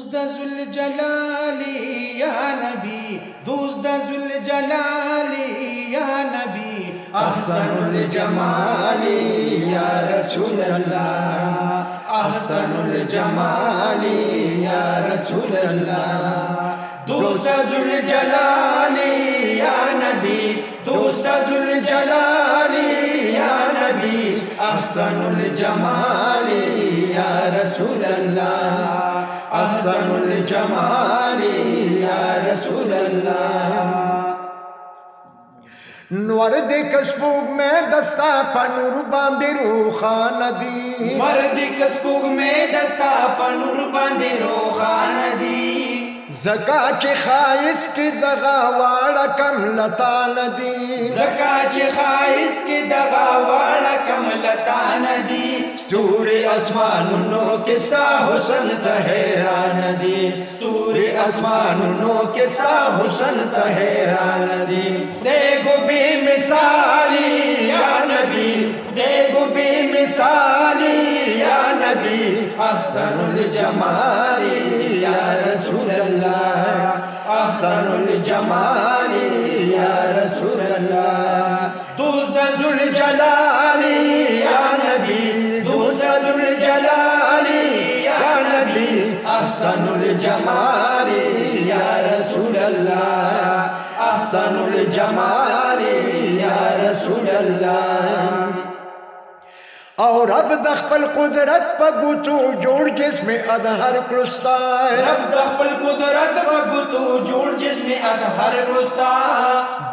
دوست ذل جلالی یا نبی، دوست ذل جلالی یا نبی، احسن الجمال یا رسول اللہ، احسن الجمال یا رسول اللہ، دوست ذل جلال یا نبی، دوست ذل جلال یا نبی، احسن الجمال یا رسول اللہ، احسن الجمال یا رسول اللہ. نور دے کسبوگ میں دستا پنور باندے روخان دی، مرد کسبوگ میں دستا پنور باندے روخان دی، زکا چی خائص کی دغا واڑا کم لتان دی، زکا چی خائص کی دغا واڑا کم لتان دی، ستور اسمانونو کسا حسن تا حیران دی، ستور اسمانونو کسا حسن تا حیران دی. دیکھو بے مثالی یا نبی، دیکھو بے مثالی یا نبی، احسن الجمال یا رسول اللہ، احسن الجمال یا رسول اللہ، دوست ذل جلالی یا نبی، دوست ذل جلالی یا نبی، احسن الجمال یا رسول اللہ، احسن الجمال یا رسول اللہ. اور رب دخل قدرت پا گتو جوڑ جسم ادھر کرستا، رب دخل قدرت پا گتو جوڑ جسم ادھر کرستا،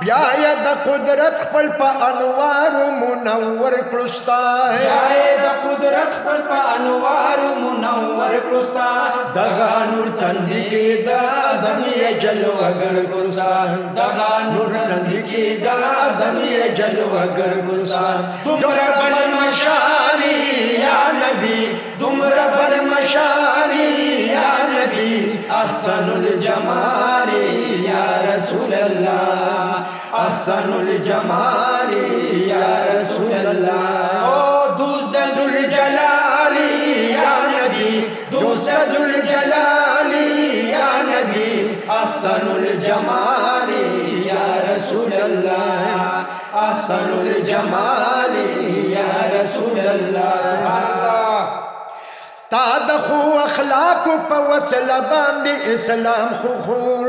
بیایا دا قدرت خپل پا انوار منور کرستا، بیایا دا قدرت خپل پا انوار منور کرستا، دغا نور تندی کی دا دمی جلو اگر کرستا، دغا نور تندی کی دا دمی جلو اگر کرستا. تمہرا بل مشالی یا نبی، تمہرا بل مشالی یا نبی، احسن الجمال یا رسول اللہ، احسن الجمال یا رسول اللہ. او دوست ذل جلالی یا نبی، دوست ذل جلالی یا نبی، احسن الجمال یا رسول اللہ، احسن الجمال یا رسول اللہ. تا دخو اخلاق پا وصل باند اسلام خخور،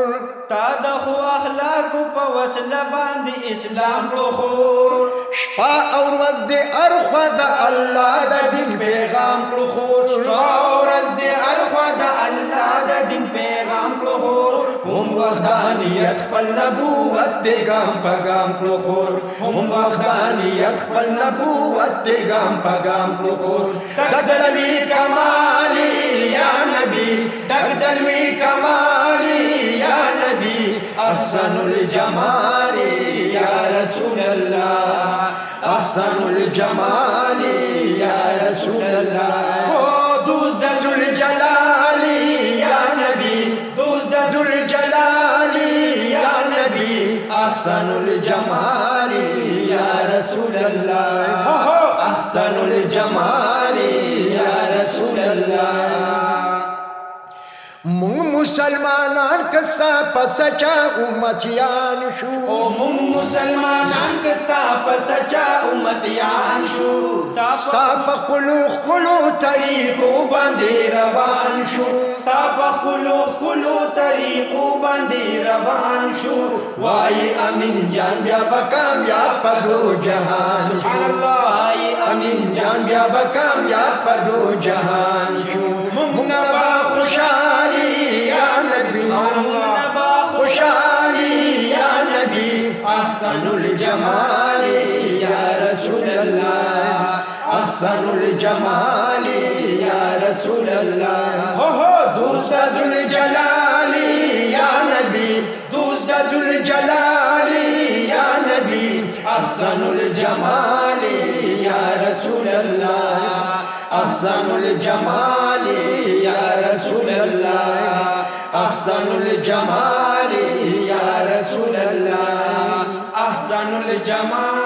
تا دخو اخلاق پا وصل باند اسلام خخور، شپا اور وزد ارخوا دا اللہ دا دن پیغام خخور، شپا اور وزد ارخوا دا اللہ دا دن پیغام خخور، ہم وحدانیت پل نبوت دے گام پا گام خخور، ہم وحدانیت پل نبوت دے گام پا گام خخور. دگدلوی کمالی یا نبی، دگدلوی کمالی یا نبی، احسن الجمال یا رسول اللہ، احسن الجمال یا رسول اللہ. دوست ذل جلال یا نبی، دوست ذل جلال یا نبی، احسن الجمال یا رسول اللہ، احسن الجمال یا رسول اللہ. مسلمانان کسا پسچا امتیان شو، من مسلمانان کستا پسچا امتیان شو، ستا پخلوخ کلو طریقو باندے روان شو، ستا پخلو طریقو باندے روان شو، وائی امین جان بیا بکامیاب پا دو جہان شو، وائی امین جان بیا بکامیاب پا دو جہان شو. منبا خوشحالی یا نبی، منبا خوشحالی یا نبی، احسن الجمال یا رسول اللہ، احسن الجمال یا رسول اللہ. دوست ذل جلال یا نبی، دوست ذل جلال یا نبی، احسن الجمال یا رسول اللہ، احسن الجمال یا رسول اللہ، احسن الجمال یا رسول اللہ، احسن الجمال